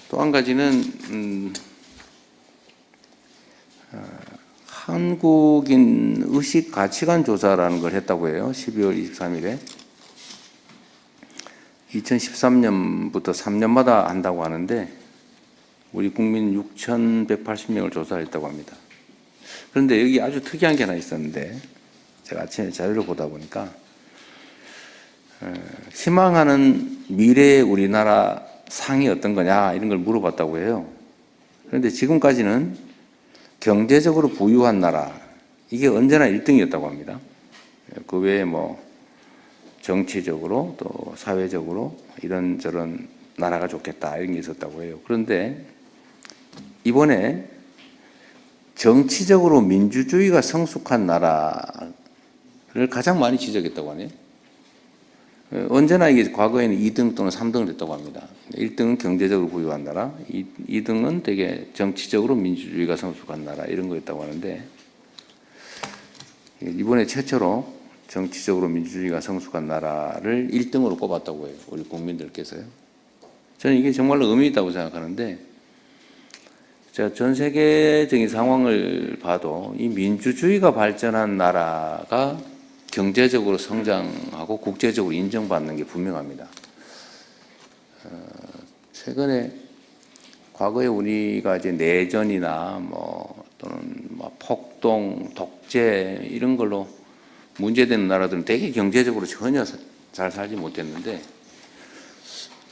또 한 가지는 한국인 의식 가치관 조사라는 걸 했다고 해요. 12월 23일에. 2013년부터 3년마다 한다고 하는데 우리 국민 6,180명을 조사했다고 합니다. 그런데 여기 아주 특이한 게 하나 있었는데 제가 아침에 자료를 보다 보니까 희망하는 미래의 우리나라 상이 어떤 거냐 이런 걸 물어봤다고 해요. 그런데 지금까지는 경제적으로 부유한 나라 이게 언제나 1등이었다고 합니다. 그 외에 뭐 정치적으로 또 사회적으로 이런저런 나라가 좋겠다 이런 게 있었다고 해요. 그런데 이번에 정치적으로 민주주의가 성숙한 나라를 가장 많이 지적했다고 하네요. 언제나 이게 과거에는 2등 또는 3등을 했다고 합니다. 1등은 경제적으로 부유한 나라, 2등은 되게 정치적으로 민주주의가 성숙한 나라 이런 거였다고 하는데 이번에 최초로 정치적으로 민주주의가 성숙한 나라를 1등으로 꼽았다고 해요. 우리 국민들께서요. 저는 이게 정말로 의미 있다고 생각하는데 제가 전 세계적인 상황을 봐도 이 민주주의가 발전한 나라가 경제적으로 성장하고 국제적으로 인정받는 게 분명합니다. 최근에 과거에 우리가 이제 내전이나 뭐 또는 뭐 폭동, 독재 이런 걸로 문제되는 나라들은 되게 경제적으로 전혀 잘 살지 못했는데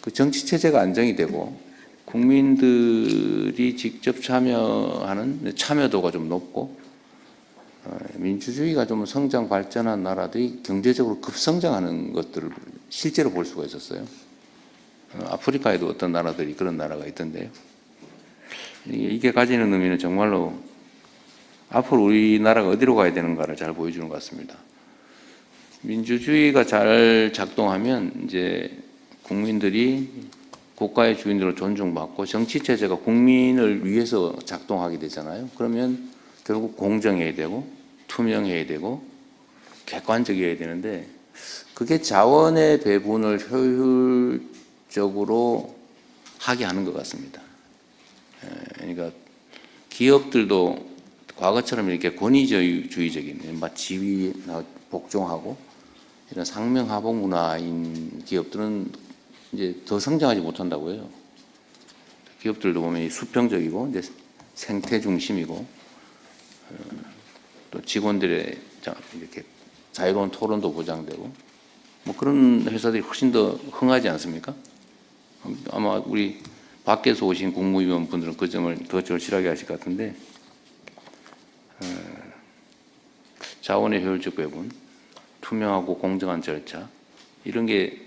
그 정치 체제가 안정이 되고 국민들이 직접 참여하는 참여도가 좀 높고 민주주의가 좀 성장 발전한 나라들이 경제적으로 급성장하는 것들을 실제로 볼 수가 있었어요. 아프리카에도 어떤 나라들이 그런 나라가 있던데요. 이게 가지는 의미는 정말로 앞으로 우리나라가 어디로 가야 되는가를 잘 보여주는 것 같습니다. 민주주의가 잘 작동하면 이제 국민들이 국가의 주인으로 존중받고 정치체제가 국민을 위해서 작동하게 되잖아요. 그러면 결국 공정해야 되고 투명해야 되고 객관적이어야 되는데 그게 자원의 배분을 효율적으로 하게 하는 것 같습니다. 그러니까 기업들도 과거처럼 이렇게 권위주의적인 지위 복종하고 이런 상명하복 문화인 기업들은 이제 더 성장하지 못한다고 해요. 기업들도 보면 수평적이고 이제 생태 중심이고 또 직원들의 이렇게 자유로운 토론도 보장되고 뭐 그런 회사들이 훨씬 더 흥하지 않습니까? 아마 우리 밖에서 오신 국무위원 분들은 그 점을 더 절실하게 하실 것 같은데 자원의 효율적 배분, 투명하고 공정한 절차 이런 게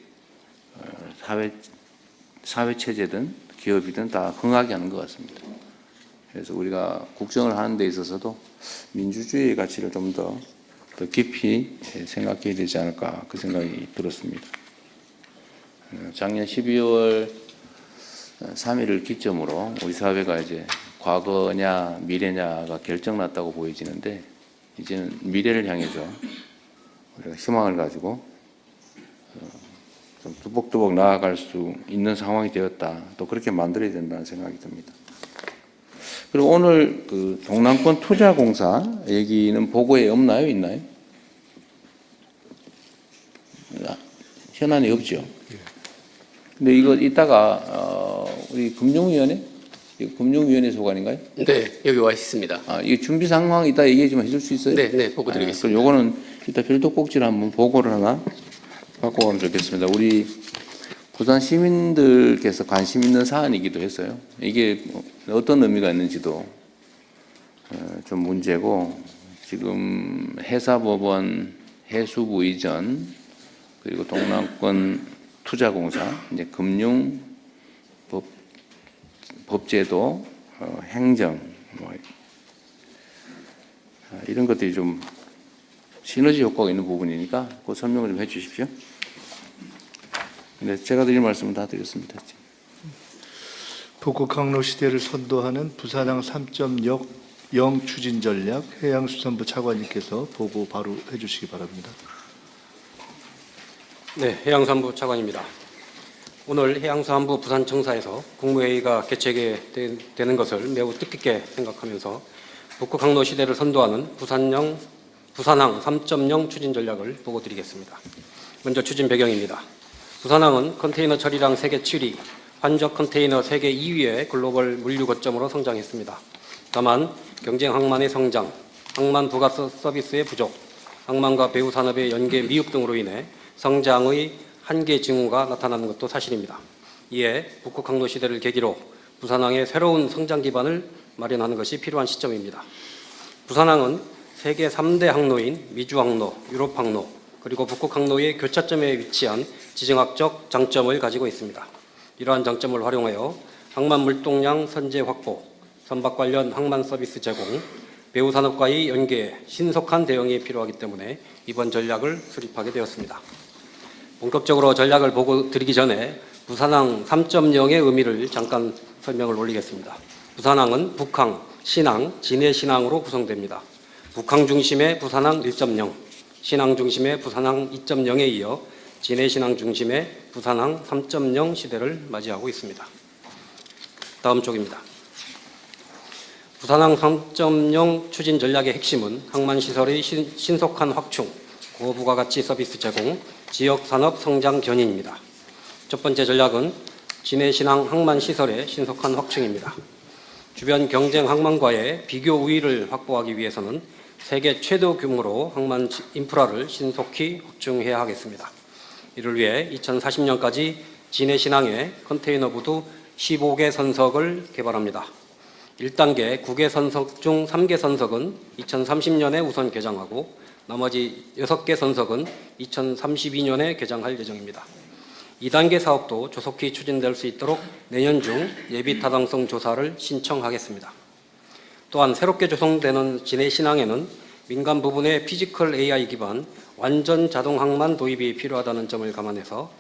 사회 체제든 기업이든 다 흥하게 하는 것 같습니다. 그래서 우리가 국정을 하는 데 있어서도 민주주의의 가치를 좀 더 깊이 생각해야 되지 않을까 그 생각이 들었습니다. 작년 12월 3일을 기점으로 우리 사회가 이제 과거냐 미래냐가 결정났다고 보여지는데 이제는 미래를 향해서 우리가 희망을 가지고 좀 뚜벅뚜벅 나아갈 수 있는 상황이 되었다. 또 그렇게 만들어야 된다는 생각이 듭니다. 그리고 오늘 그 동남권 투자공사 얘기는 보고에 없나요? 있나요? 현안이 없죠. 근데 이거 이따가 우리 금융위원회 소관인가요? 네, 여기 와 있습니다. 이 준비 상황 이따 얘기 좀 해줄 수 있어요? 네, 보고 드리겠습니다. 그럼 요거는 이따 별도 꼭지를 한번 보고를 하나 갖고 오면 좋겠습니다. 우리 부산 시민들께서 관심 있는 사안이기도 했어요. 이게 어떤 의미가 있는지도 좀 문제고 지금 해사법원 해수부 이전 그리고 동남권 투자공사 이제 금융 법제도 행정 뭐 이런 것들이 좀 시너지 효과가 있는 부분이니까 그 설명을 좀 해주십시오. 네, 제가 드릴 말씀은 다 드렸습니다. 북극항로 시대를 선도하는 부산항 3.0 추진 전략 해양수산부 차관님께서 보고 바로 해주시기 바랍니다. 네, 해양수산부 차관입니다. 오늘 해양수산부 부산청사에서 국무회의가 개최되는 것을 매우 뜻깊게 생각하면서 북극 항로 시대를 선도하는 부산항 3.0 추진 전략을 보고 드리겠습니다. 먼저 추진 배경입니다. 부산항은 컨테이너 처리량 세계 7위, 환적 컨테이너 세계 2위의 글로벌 물류 거점으로 성장했습니다. 다만 경쟁 항만의 성장, 항만 부가 서비스의 부족, 항만과 배후 산업의 연계 미흡 등으로 인해 성장의 한계 징후가 나타나는 것도 사실입니다. 이에 북극 항로 시대를 계기로 부산항의 새로운 성장 기반을 마련하는 것이 필요한 시점입니다. 부산항은 세계 3대 항로인 미주항로, 유럽항로, 그리고 북극 항로의 교차점에 위치한 지정학적 장점을 가지고 있습니다. 이러한 장점을 활용하여 항만 물동량 선제 확보, 선박 관련 항만 서비스 제공, 배후 산업과의 연계에 신속한 대응이 필요하기 때문에 이번 전략을 수립하게 되었습니다. 본격적으로 전략을 보고 드리기 전에 부산항 3.0의 의미를 잠깐 설명을 올리겠습니다. 부산항은 북항, 신항, 진해신항으로 구성됩니다. 북항 중심의 부산항 1.0, 신항 중심의 부산항 2.0에 이어 진해신항 중심의 부산항 3.0 시대를 맞이하고 있습니다. 다음 쪽입니다. 부산항 3.0 추진 전략의 핵심은 항만시설의 신속한 확충, 고부가가치 서비스 제공, 지역산업 성장 견인입니다. 첫 번째 전략은 진해신항 항만시설의 신속한 확충입니다. 주변 경쟁 항만과의 비교 우위를 확보하기 위해서는 세계 최대 규모로 항만 인프라를 신속히 확충해야 하겠습니다. 이를 위해 2040년까지 진해신항에 컨테이너 부두 15개 선석을 개발합니다. 1단계 9개 선석 중 3개 선석은 2030년에 우선 개장하고 나머지 6개 선석은 2032년에 개장할 예정입니다. 2단계 사업도 조속히 추진될 수 있도록 내년 중 예비 타당성 조사를 신청하겠습니다. 또한 새롭게 조성되는 진해신항에는 민간 부분의 피지컬 AI 기반 완전 자동 항만 도입이 필요하다는 점을 감안해서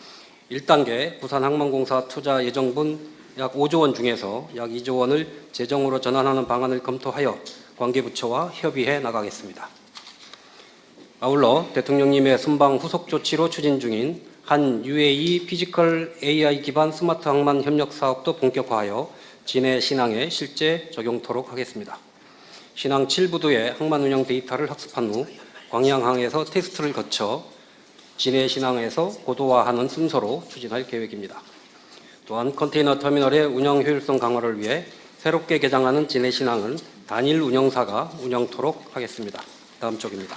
1단계 부산항만공사 투자 예정분 약 5조 원 중에서 약 2조 원을 재정으로 전환하는 방안을 검토하여 관계부처와 협의해 나가겠습니다. 아울러 대통령님의 순방 후속 조치로 추진 중인 한 UAE 피지컬 AI 기반 스마트 항만 협력 사업도 본격화하여 진해 신항에 실제 적용토록 하겠습니다. 신항 7부두의 항만 운영 데이터를 학습한 후 광양항에서 테스트를 거쳐 진해 신항에서 고도화하는 순서로 추진할 계획입니다. 또한 컨테이너 터미널의 운영 효율성 강화를 위해 새롭게 개장하는 진해 신항은 단일 운영사가 운영토록 하겠습니다. 다음 쪽입니다.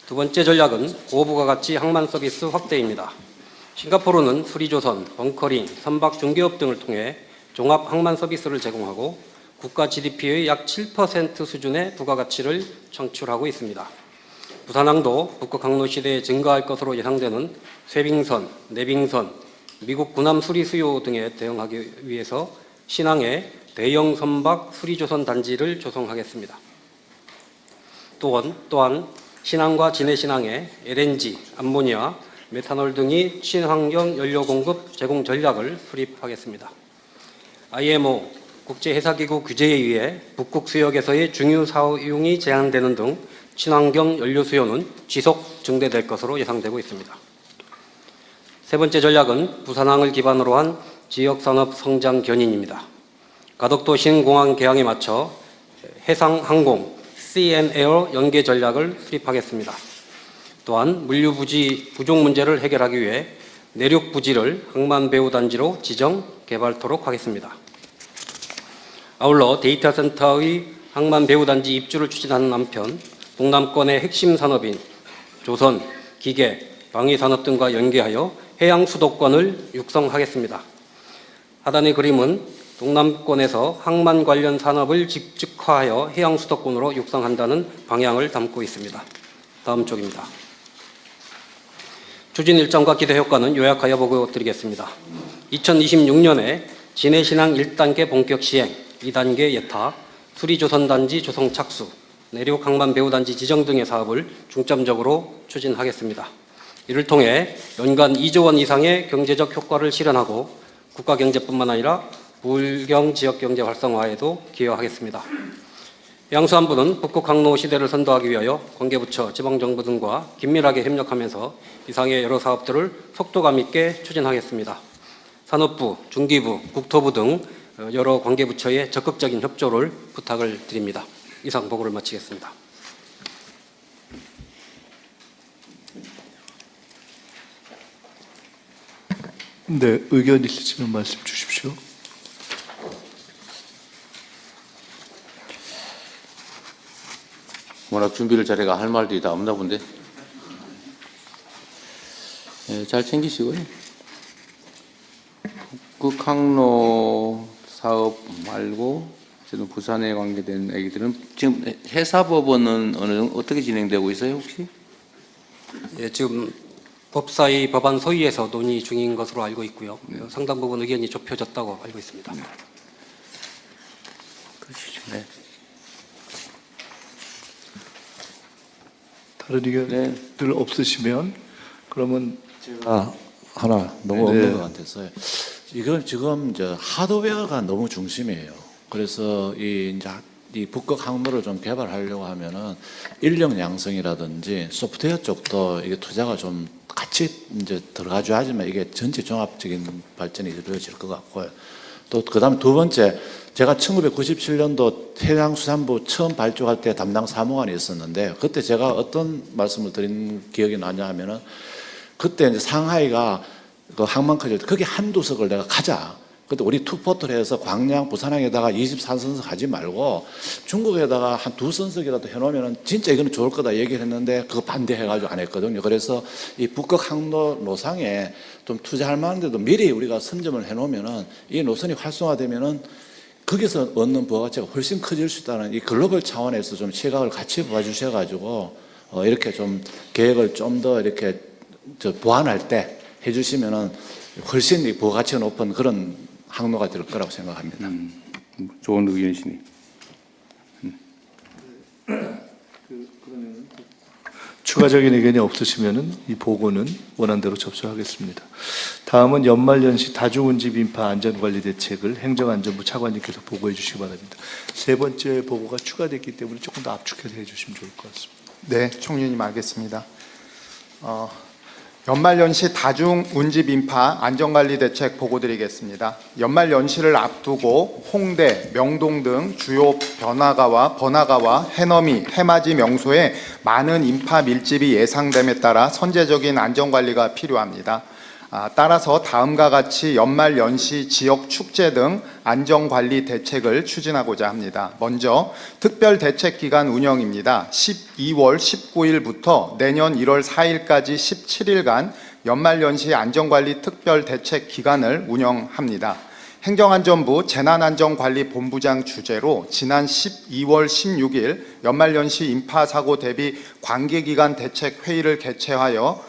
두 번째 전략은 고부가가치 항만 서비스 확대입니다. 싱가포르는 수리조선, 벙커링, 선박 중개업 등을 통해 종합 항만 서비스를 제공하고 국가 GDP의 약 7% 수준의 부가가치를 창출하고 있습니다. 부산항도 북극 항로 시대에 증가할 것으로 예상되는 쇠빙선, 내빙선, 미국 군함 수리 수요 등에 대응하기 위해서 신항에 대형 선박 수리조선 단지를 조성하겠습니다. 또한 신항과 진해신항에 LNG, 암모니아, 메탄올 등이 친환경 연료 공급 제공 전략을 수립하겠습니다. IMO, 국제해사기구 규제에 의해 북극 수역에서의 중유 사용이 제한되는 등 친환경 연료 수요는 지속 증대될 것으로 예상되고 있습니다. 세 번째 전략은 부산항을 기반으로 한 지역산업 성장 견인입니다. 가덕도 신공항 개항에 맞춰 해상항공, CN에어 연계 전략을 수립하겠습니다. 또한 물류 부지 부족 문제를 해결하기 위해 내륙 부지를 항만 배후 단지로 지정 개발토록 하겠습니다. 아울러 데이터 센터의 항만 배후 단지 입주를 추진하는 한편 동남권의 핵심 산업인 조선, 기계, 방위 산업 등과 연계하여 해양 수도권을 육성하겠습니다. 하단의 그림은 동남권에서 항만 관련 산업을 직접화하여 해양 수도권으로 육성한다는 방향을 담고 있습니다. 다음 쪽입니다. 추진 일정과 기대 효과는 요약하여 보고 드리겠습니다. 2026년에 진해신항 1단계 본격 시행, 2단계 예타, 수리조선단지 조성 착수, 내륙 항만 배후 단지 지정 등의 사업을 중점적으로 추진하겠습니다. 이를 통해 연간 2조 원 이상의 경제적 효과를 실현하고 국가 경제뿐만 아니라 불경 지역 경제 활성화에도 기여하겠습니다. 해양수산부는 북극 항로 시대를 선도하기 위하여 관계부처, 지방정부 등과 긴밀하게 협력하면서 이상의 여러 사업들을 속도감 있게 추진하겠습니다. 산업부, 중기부, 국토부 등 여러 관계부처의 적극적인 협조를 부탁을 드립니다. 이상 보고를 마치겠습니다. 네, 의견 있으시면 말씀 주십시오. 워낙 준비를 잘해가 할 말들이 다 없나 본데. 예, 잘 챙기시고요. 북극항로 사업 말고 지금 부산에 관계된 얘기들은 지금 해사법원은 어떻게 진행되고 있어요 혹시? 예, 지금 법사위 법안 소위에서 논의 중인 것으로 알고 있고요. 상당 부분 의견이 좁혀졌다고 알고 있습니다. 그러시죠. 네. 다른 의견들 없으시면 그러면 하나 너무 네. 없는 것 같아서요. 이건 지금 하드웨어가 너무 중심이에요. 그래서 이 북극 항로를 좀 개발하려고 하면은 인력 양성이라든지 소프트웨어 쪽도 이게 투자가 좀 같이 이제 들어가줘야지만 이게 전체 종합적인 발전이 이루어질 것 같고요. 또 그다음 두 번째, 제가 1997년도 해양수산부 처음 발족할 때 담당 사무관이 있었는데 그때 제가 어떤 말씀을 드린 기억이 나냐 하면은 그때 이제 상하이가 그 항만 커질 때 거기 한두 석을 내가 가자. 그때 우리 투포트를 해서 광양, 부산항에다가 24선석 하지 말고 중국에다가 한 2선석이라도 해놓으면 진짜 이거는 좋을 거다 얘기를 했는데 그거 반대해가지고 안 했거든요. 그래서 이 북극 항로 노상에 좀 투자할 만한데도 미리 우리가 선점을 해놓으면은 이 노선이 활성화되면은 거기서 얻는 부가가치가 훨씬 커질 수 있다는 이 글로벌 차원에서 좀 시각을 같이 봐주셔가지고 이렇게 좀 계획을 좀 더 이렇게 보완할 때 해주시면은 훨씬 이 부가가치가 높은 그런 항로가 될 거라고 생각합니다. 좋은 의견이시니. 추가적인 의견이 없으시면은 이 보고는 원안대로 접수하겠습니다. 다음은 연말연시 다중운집 인파 안전관리 대책을 행정안전부 차관님께서 보고해 주시기 바랍니다. 세 번째 보고가 추가됐기 때문에 조금 더 압축해서 해주시면 좋을 것 같습니다. 네, 총리님 알겠습니다. 연말연시 다중운집 인파 안전관리 대책 보고드리겠습니다. 연말연시를 앞두고 홍대, 명동 등 주요 번화가와 해넘이, 해맞이 명소에 많은 인파 밀집이 예상됨에 따라 선제적인 안전관리가 필요합니다. 따라서 다음과 같이 연말연시 지역 축제 등 안전관리 대책을 추진하고자 합니다. 먼저 특별대책기간 운영입니다. 12월 19일부터 내년 1월 4일까지 17일간 연말연시 안전관리 특별대책기간을 운영합니다. 행정안전부 재난안전관리본부장 주재로 지난 12월 16일 연말연시 인파사고 대비 관계기관 대책회의를 개최하여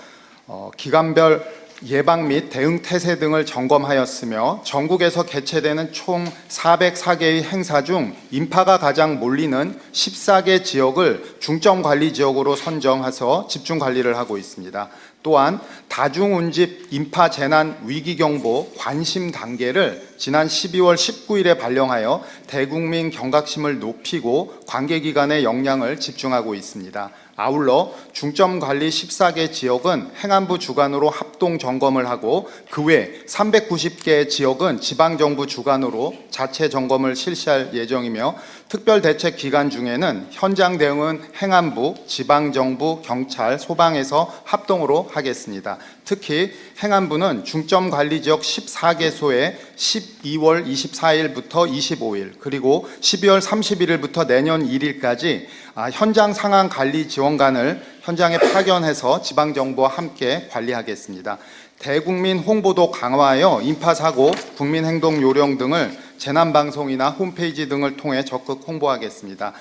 기간별 예방 및 대응 태세 등을 점검하였으며 전국에서 개최되는 총 404개의 행사 중 인파가 가장 몰리는 14개 지역을 중점관리 지역으로 선정해서 집중관리를 하고 있습니다. 또한 다중운집 인파 재난 위기경보 관심 단계를 지난 12월 19일에 발령하여 대국민 경각심을 높이고 관계기관의 역량을 집중하고 있습니다. 아울러 중점관리 14개 지역은 행안부 주관으로 합동 점검을 하고 그 외 390개 지역은 지방정부 주관으로 자체 점검을 실시할 예정이며 특별대책 기간 중에는 현장 대응은 행안부, 지방정부, 경찰, 소방에서 합동으로 하겠습니다. 특히 행안부는 중점관리지역 14개소에 12월 24일부터 25일 그리고 12월 31일부터 내년 1일까지 현장 상황 관리 지원관을 현장에 파견해서 지방정부와 함께 관리하겠습니다. 대국민 홍보도 강화하여 인파사고, 국민행동 요령 등을 재난방송이나 홈페이지 등을 통해 적극 홍보하겠습니다.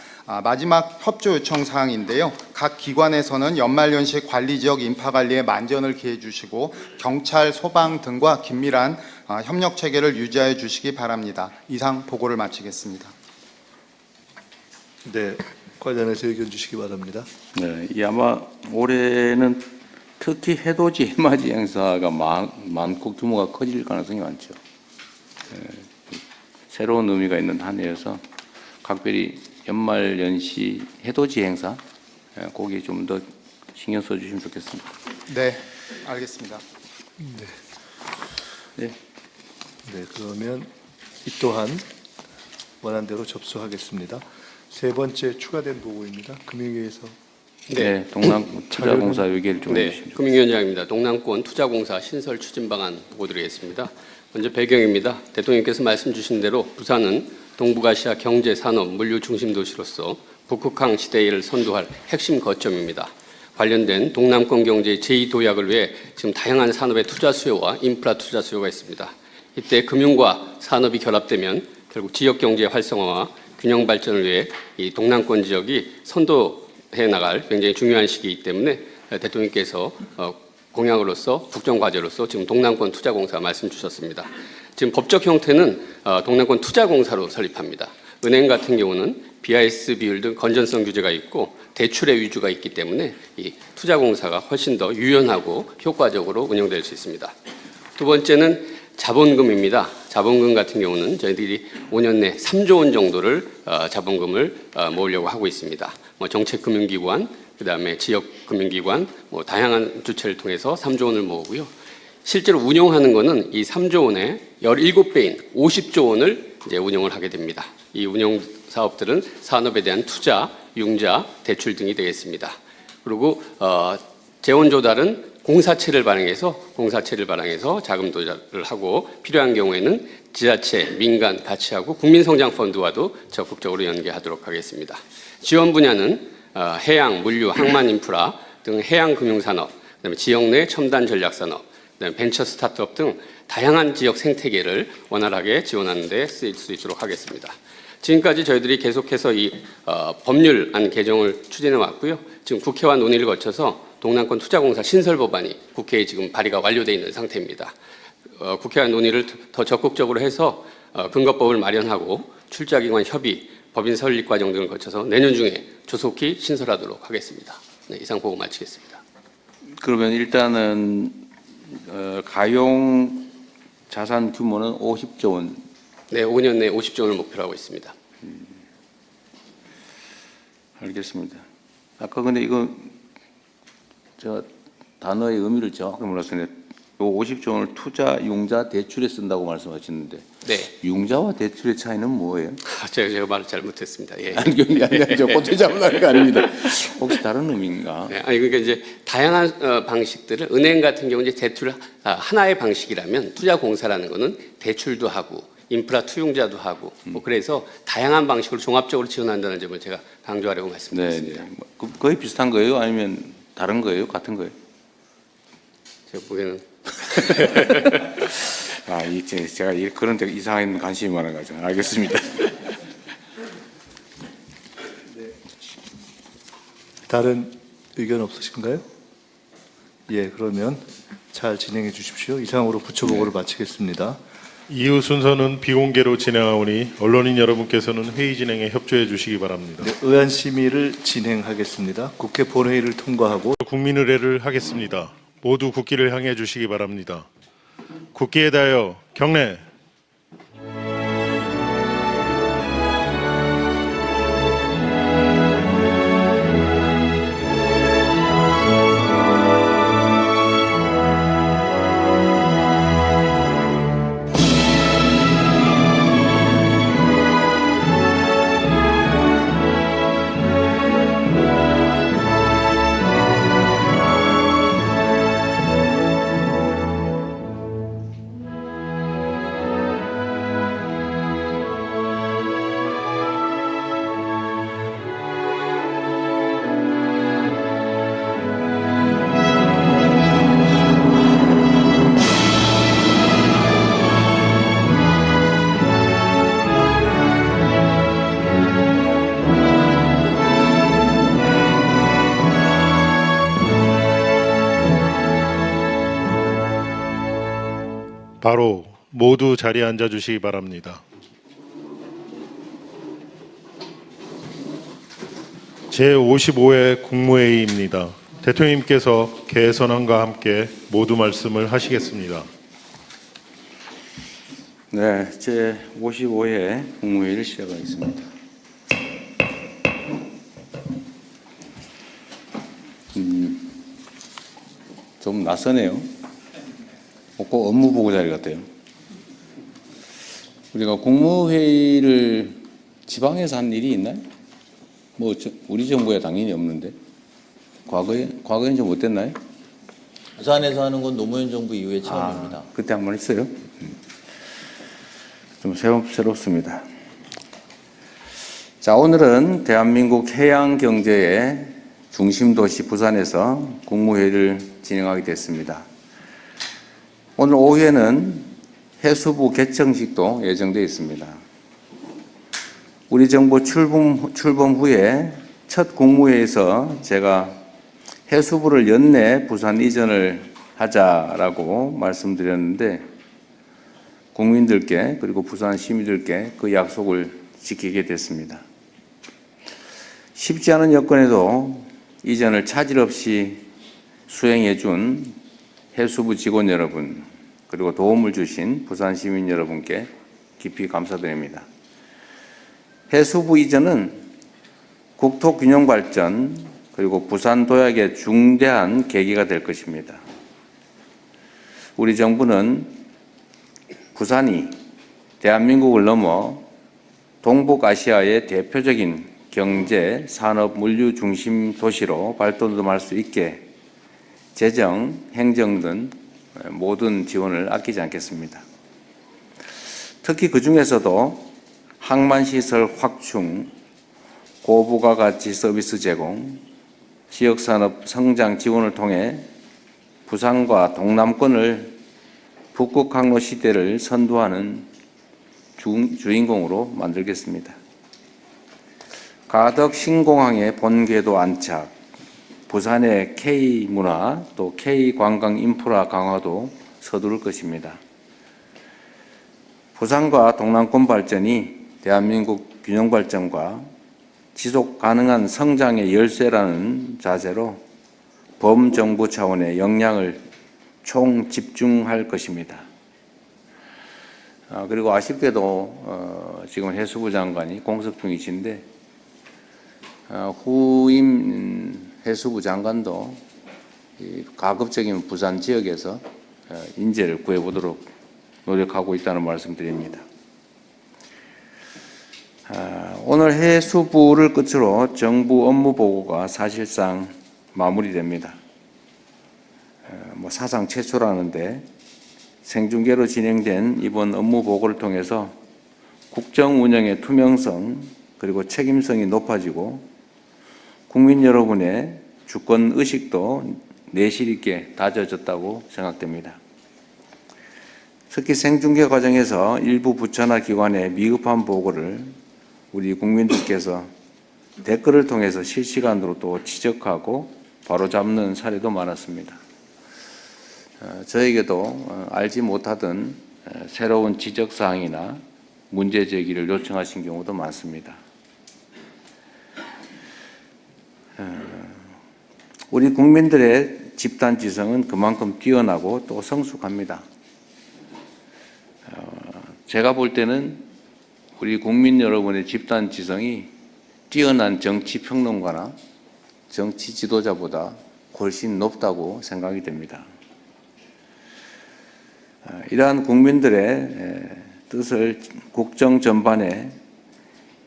마지막 협조 요청 사항인데요. 각 기관에서는 연말연시 관리지역 인파관리에 만전을 기해 주시고 경찰, 소방 등과 긴밀한 협력 체계를 유지하여 주시기 바랍니다. 이상 보고를 마치겠습니다. 네, 관련해서 의견 주시기 바랍니다. 네, 이 아마 올해는 특히 해돋이 해맞이 행사가 많고 규모가 커질 가능성이 많죠. 새로운 의미가 있는 한 해여서 각별히 연말 연시 해돋이 행사 거기 좀 더 신경 써주시면 좋겠습니다. 네, 알겠습니다. 네. 네, 그러면 이 또한 원안대로 접수하겠습니다. 세 번째 추가된 보고입니다. 금융위에서 네, 동남투자공사 의견을 좀 네, 해주십시오. 금융위원장입니다. 동남권 투자공사 신설 추진 방안 보고드리겠습니다. 먼저 배경입니다. 대통령께서 말씀 주신 대로 부산은 동북아시아 경제, 산업, 물류 중심 도시로서 북극항 시대를 선도할 핵심 거점입니다. 관련된 동남권 경제의 제2도약을 위해 지금 다양한 산업의 투자 수요와 인프라 투자 수요가 있습니다. 이때 금융과 산업이 결합되면 결국 지역 경제 활성화와 균형 발전을 위해 이 동남권 지역이 선도해 나갈 굉장히 중요한 시기이기 때문에 대통령께서 공약으로서 국정 과제로서 지금 동남권 투자공사 말씀 주셨습니다. 지금 법적 형태는 동남권 투자공사로 설립합니다. 은행 같은 경우는 BIS 비율 등 건전성 규제가 있고 대출의 위주가 있기 때문에 이 투자공사가 훨씬 더 유연하고 효과적으로 운영될 수 있습니다. 두 번째는 자본금입니다. 자본금 같은 경우는 저희들이 5년 내 3조 원 정도를 자본금을 모으려고 하고 있습니다. 정책금융기관, 그다음에 지역금융기관, 다양한 주체를 통해서 3조 원을 모으고요. 실제로 운용하는 것은 이 3조 원의 17배인 50조 원을 이제 운용을 하게 됩니다. 이 운용 사업들은 산업에 대한 투자, 융자, 대출 등이 되겠습니다. 그리고 재원 조달은 공사채를 발행해서 자금 조달을 하고 필요한 경우에는 지자체, 민간 같이 하고 국민성장펀드와도 적극적으로 연계하도록 하겠습니다. 지원 분야는 해양, 물류, 항만 인프라 등 해양 금융산업, 그다음에 지역 내 첨단 전략산업, 그다음에 벤처 스타트업 등 다양한 지역 생태계를 원활하게 지원하는 데 쓰일 수 있도록 하겠습니다. 지금까지 저희들이 계속해서 이 법률안 개정을 추진해 왔고요. 지금 국회와 논의를 거쳐서 동남권 투자공사 신설 법안이 국회에 지금 발의가 완료되어 있는 상태입니다. 국회와 논의를 더 적극적으로 해서 근거법을 마련하고 출자기관 협의, 법인 설립 과정 등을 거쳐서 내년 중에 조속히 신설하도록 하겠습니다. 네, 이상 보고 마치겠습니다. 그러면 일단은 가용 자산 규모는 50조 원. 네, 5년 내에 50조 원을 목표로 하고 있습니다. 알겠습니다. 아까 근데 이거 저 단어의 의미를 정확히 몰랐어요. 요 50조 원을 투자, 융자, 대출에 쓴다고 말씀하셨는데 네, 융자와 대출의 차이는 뭐예요? 제가 말을 잘못했습니다. 예. 아니 저 꼬투리 잡으려는 거 아닙니다. 혹시 다른 의미인가? 네, 아니 그러니까 이제 다양한 방식들을 은행 같은 경우 이제 대출 하나의 방식이라면 투자공사라는 거는 대출도 하고 인프라 투융자도 하고 그래서 다양한 방식으로 종합적으로 지원한다는 점을 제가 강조하려고 말씀드렸습니다. 네, 거의 비슷한 거예요? 아니면 다른 거예요? 같은 거예요? 제가 보기에는 제가 그런 데 이상한 관심이 많아가지고 알겠습니다. 다른 의견 없으신가요? 예, 그러면 잘 진행해 주십시오. 이상으로 부처보고를 마치겠습니다. 이후 순서는 비공개로 진행하오니 언론인 여러분께서는 회의 진행에 협조해 주시기 바랍니다. 네, 의안 심의를 진행하겠습니다. 국회 본회의를 통과하고 국민의례를 하겠습니다. 모두 국기를 향해 주시기 바랍니다. 국기에 대하여 경례. 바로 모두 자리에 앉아 주시기 바랍니다. 제55회 국무회의입니다. 대통령님께서 개선안과 함께 모두 말씀을 하시겠습니다. 네, 제 55회 국무회의를 시작하겠습니다. 좀 낯서네요. 꼭 업무보고 자리 같아요. 우리가 국무회의를 지방에서 한 일이 있나요? 우리 정부에 당연히 없는데 과거엔 좀 어땠나요? 부산에서 하는 건 노무현 정부 이후의 처음입니다. 그때 한 번 했어요. 좀 새롭습니다. 자, 오늘은 대한민국 해양 경제의 중심 도시 부산에서 국무회의를 진행하게 됐습니다. 오늘 오후에는 해수부 개청식도 예정되어 있습니다. 우리 정부 출범 후에 첫 국무회의에서 제가 해수부를 연내 부산 이전을 하자라고 말씀드렸는데 국민들께 그리고 부산 시민들께 그 약속을 지키게 됐습니다. 쉽지 않은 여건에도 이전을 차질 없이 수행해 준 해수부 직원 여러분 그리고 도움을 주신 부산 시민 여러분께 깊이 감사드립니다. 해수부 이전은 국토균형 발전 그리고 부산 도약의 중대한 계기가 될 것입니다. 우리 정부는 부산이 대한민국을 넘어 동북아시아의 대표적인 경제, 산업, 물류 중심 도시로 발돋움할 수 있게 재정, 행정 등 모든 지원을 아끼지 않겠습니다. 특히 그 중에서도 항만시설 확충, 고부가가치 서비스 제공, 지역산업 성장 지원을 통해 부산과 동남권을 북극항로 시대를 선도하는 주인공으로 만들겠습니다. 가덕 신공항의 본궤도 안착, 부산의 K문화 또 K관광 인프라 강화도 서두를 것입니다. 부산과 동남권 발전이 대한민국 균형 발전과 지속 가능한 성장의 열쇠라는 자세로 범정부 차원의 역량을 총 집중할 것입니다. 그리고 아쉽게도 지금 해수부 장관이 공석 중이신데 후임 해수부 장관도 가급적이면 부산 지역에서 인재를 구해보도록 노력하고 있다는 말씀드립니다. 오늘 해수부를 끝으로 정부 업무 보고가 사실상 마무리됩니다. 사상 최초라는데 생중계로 진행된 이번 업무 보고를 통해서 국정 운영의 투명성 그리고 책임성이 높아지고 국민 여러분의 주권 의식도 내실 있게 다져졌다고 생각됩니다. 특히 생중계 과정에서 일부 부처나 기관의 미흡한 보고를 우리 국민들께서 댓글을 통해서 실시간으로 또 지적하고 바로잡는 사례도 많았습니다. 저에게도 알지 못하던 새로운 지적사항이나 문제 제기를 요청하신 경우도 많습니다. 우리 국민들의 집단지성은 그만큼 뛰어나고 또 성숙합니다. 제가 볼 때는 우리 국민 여러분의 집단지성이 뛰어난 정치평론가나 정치 지도자보다 훨씬 높다고 생각이 됩니다. 이러한 국민들의 뜻을 국정 전반에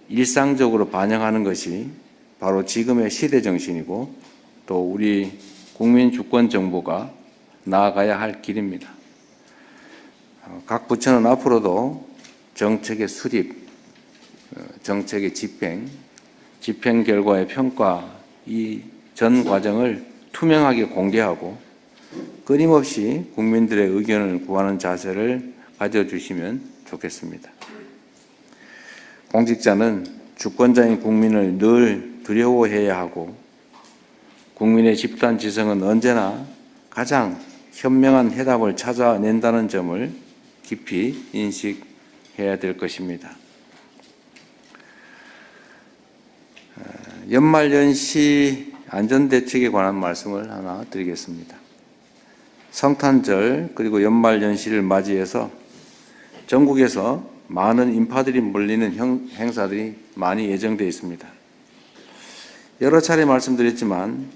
일상적으로 반영하는 것이 바로 지금의 시대 정신이고 또 우리 국민 주권 정부가 나아가야 할 길입니다. 각 부처는 앞으로도 정책의 수립, 정책의 집행, 집행 결과의 평가 이 전 과정을 투명하게 공개하고 끊임없이 국민들의 의견을 구하는 자세를 가져주시면 좋겠습니다. 공직자는 주권자인 국민을 늘 두려워해야 하고 국민의 집단 지성은 언제나 가장 현명한 해답을 찾아낸다는 점을 깊이 인식해야 될 것입니다. 연말연시 안전대책에 관한 말씀을 하나 드리겠습니다. 성탄절 그리고 연말연시를 맞이해서 전국에서 많은 인파들이 몰리는 행사들이 많이 예정되어 있습니다. 여러 차례 말씀드렸지만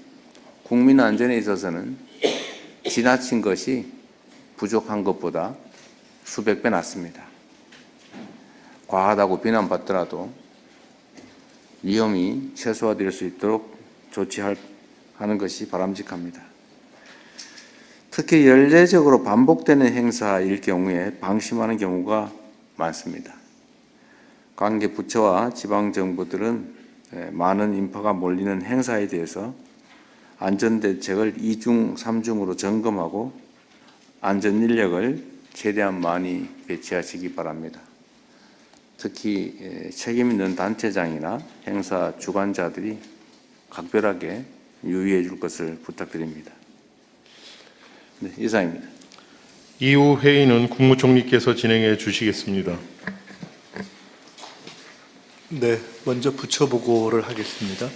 국민 안전에 있어서는 지나친 것이 부족한 것보다 수백 배 낫습니다. 과하다고 비난받더라도 위험이 최소화될 수 있도록 조치하는 것이 바람직합니다. 특히 연례적으로 반복되는 행사일 경우에 방심하는 경우가 많습니다. 관계 부처와 지방정부들은 많은 인파가 몰리는 행사에 대해서 안전대책을 2중, 3중으로 점검하고 안전인력을 최대한 많이 배치하시기 바랍니다. 특히 책임 있는 단체장이나 행사 주관자들이 각별하게 유의해 줄 것을 부탁드립니다. 네, 이상입니다. 이후 회의는 국무총리께서 진행해 주시겠습니다. 네, 먼저 부처 보고를 하겠습니다.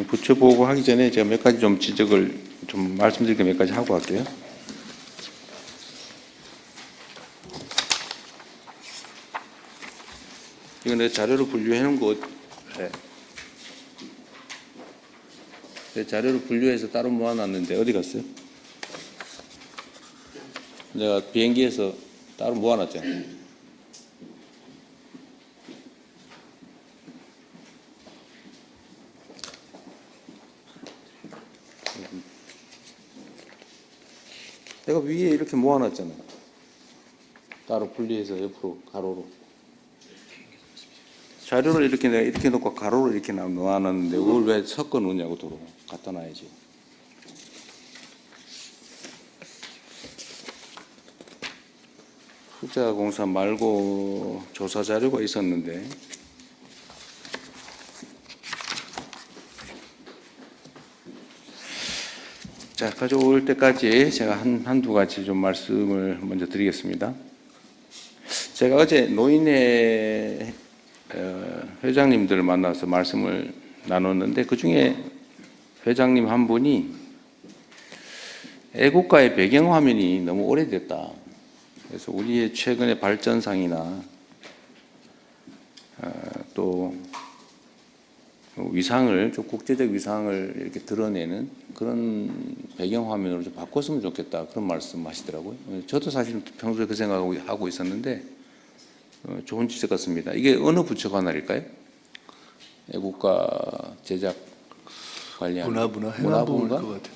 부처 보고하기 전에 제가 몇 가지 좀 지적을 좀 말씀드릴 게 몇 가지 하고 갈게요. 이거 내 자료로 분류해 놓은 거, 내 자료로 분류해서 따로 모아놨는데 어디 갔어요? 내가 비행기에서 따로 모아놨잖아요. 내가 위에 이렇게 모아놨잖아요. 따로 분리해서 옆으로 가로로. 자료를 이렇게 내가 이렇게 놓고 가로로 이렇게 놓아놨는데 그걸 왜 섞어 놓냐고 도로 갖다 놔야지. 투자공사 말고 조사 자료가 있었는데 자, 가져올 때까지 제가 한두 가지 좀 말씀을 먼저 드리겠습니다. 제가 어제 노인회 회장님들을 만나서 말씀을 나눴는데 그중에 회장님 한 분이 애국가의 배경화면이 너무 오래됐다. 그래서 우리의 최근의 발전상이나 또 위상을, 좀 국제적 위상을 이렇게 드러내는 그런 배경화면으로 좀 바꿨으면 좋겠다. 그런 말씀 하시더라고요. 저도 사실 평소에 그 생각을 하고 있었는데 좋은 지적 같습니다. 이게 어느 부처 관할일까요? 애국가 제작 관리하는 문화부나 해남부일 것 같은데.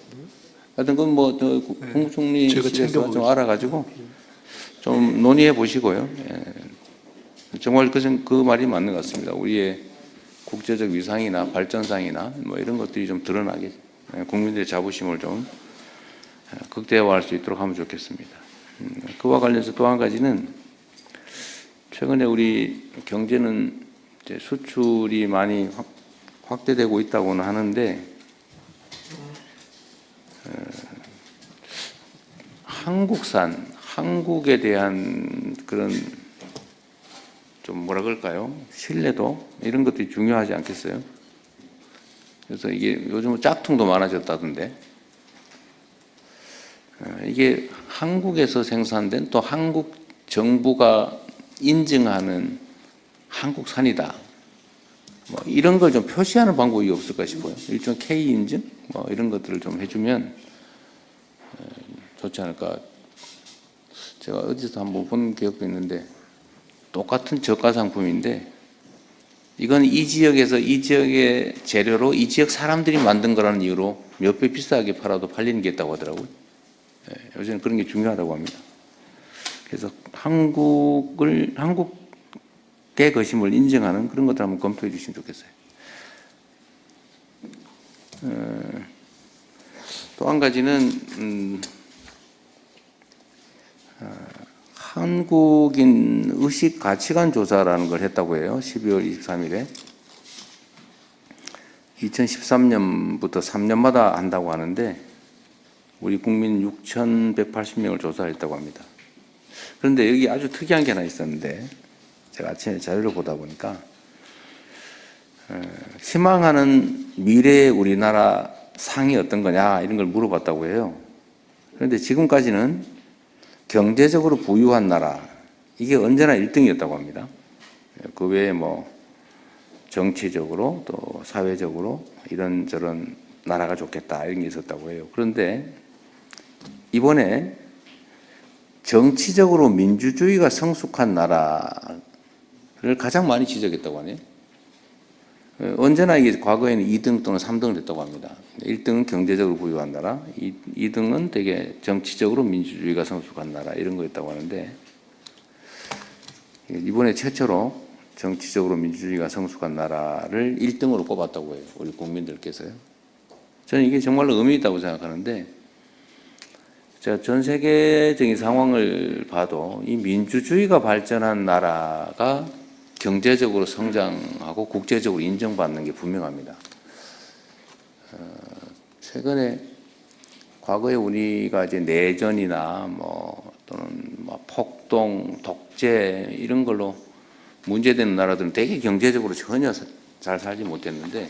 하여튼 그건 뭐 국무총리실에서 제가 좀 알아가지고 좀 논의해 보시고요. 정말 그 말이 맞는 것 같습니다. 우리의 국제적 위상이나 발전상이나 뭐 이런 것들이 좀 드러나게 국민들의 자부심을 좀 극대화할 수 있도록 하면 좋겠습니다. 그와 관련해서 또 한 가지는 최근에 우리 경제는 이제 수출이 많이 확대되고 있다고는 하는데 한국산, 한국에 대한 그런 좀 뭐라 그럴까요? 신뢰도 이런 것들이 중요하지 않겠어요? 그래서 이게 요즘은 짝퉁도 많아졌다던데 이게 한국에서 생산된 또 한국 정부가 인증하는 한국산이다. 뭐 이런 걸 좀 표시하는 방법이 없을까 싶어요. 일종 K 인증 뭐 이런 것들을 좀 해주면 좋지 않을까. 제가 어디서 한번 본 기억도 있는데 똑같은 저가 상품인데 이건 이 지역에서 이 지역의 재료로 이 지역 사람들이 만든 거라는 이유로 몇 배 비싸게 팔아도 팔리는 게 있다고 하더라고요. 요새는 그런 게 중요하다고 합니다. 그래서 한국의 것임을 인정하는 그런 것들 한번 검토해 주시면 좋겠어요. 또 한 가지는 한국인 의식 가치관 조사라는 걸 했다고 해요. 12월 23일에. 2013년부터 3년마다 한다고 하는데 우리 국민 6,180명을 조사했다고 합니다. 그런데 여기 아주 특이한 게 하나 있었는데 제가 아침에 자료를 보다 보니까 희망하는 미래의 우리나라 상이 어떤 거냐 이런 걸 물어봤다고 해요. 그런데 지금까지는 경제적으로 부유한 나라 이게 언제나 1등이었다고 합니다. 그 외에 뭐 정치적으로 또 사회적으로 이런저런 나라가 좋겠다 이런 게 있었다고 해요. 그런데 이번에 정치적으로 민주주의가 성숙한 나라를 가장 많이 지적했다고 하네요. 언제나 이게 과거에는 2등 또는 3등을 했다고 합니다. 1등은 경제적으로 부유한 나라, 2등은 되게 정치적으로 민주주의가 성숙한 나라 이런 거였다고 하는데 이번에 최초로 정치적으로 민주주의가 성숙한 나라를 1등으로 꼽았다고 해요. 우리 국민들께서요. 저는 이게 정말로 의미 있다고 생각하는데 제가 전 세계적인 상황을 봐도 이 민주주의가 발전한 나라가 경제적으로 성장하고 국제적으로 인정받는 게 분명합니다. 최근에 과거에 우리가 이제 내전이나 뭐 또는 뭐 폭동, 독재 이런 걸로 문제되는 나라들은 되게 경제적으로 전혀 잘 살지 못했는데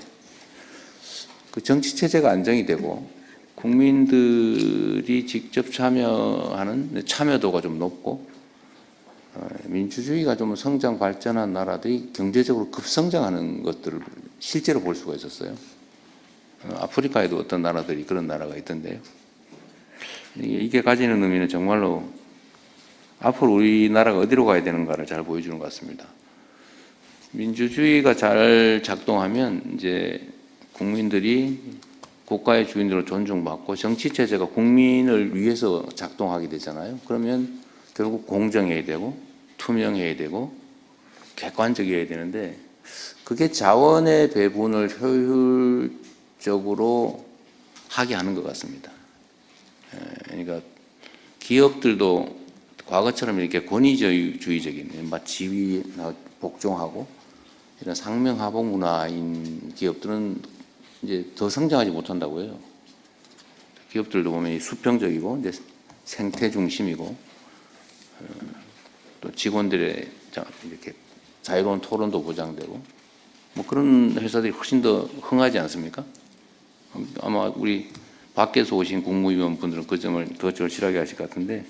그 정치 체제가 안정이 되고 국민들이 직접 참여하는 참여도가 좀 높고 민주주의가 좀 성장 발전한 나라들이 경제적으로 급성장하는 것들을 실제로 볼 수가 있었어요. 아프리카에도 어떤 나라들이 그런 나라가 있던데요. 이게 가지는 의미는 정말로 앞으로 우리나라가 어디로 가야 되는가를 잘 보여주는 것 같습니다. 민주주의가 잘 작동하면 이제 국민들이 국가의 주인으로 존중받고 정치체제가 국민을 위해서 작동하게 되잖아요. 그러면 결국 공정해야 되고 투명해야 되고 객관적이어야 되는데 그게 자원의 배분을 효율적으로 하게 하는 것 같습니다. 그러니까 기업들도 과거처럼 이렇게 권위주의적인 막 지위 복종하고 이런 상명하복 문화인 기업들은 이제 더 성장하지 못한다고 해요. 기업들도 보면 수평적이고 이제 생태 중심이고 또 직원들의 이렇게 자유로운 토론도 보장되고 뭐 그런 회사들이 훨씬 더 흥하지 않습니까? 아마 우리 밖에서 오신 국무위원 분들은 그 점을 더 절실하게 하실 것 같은데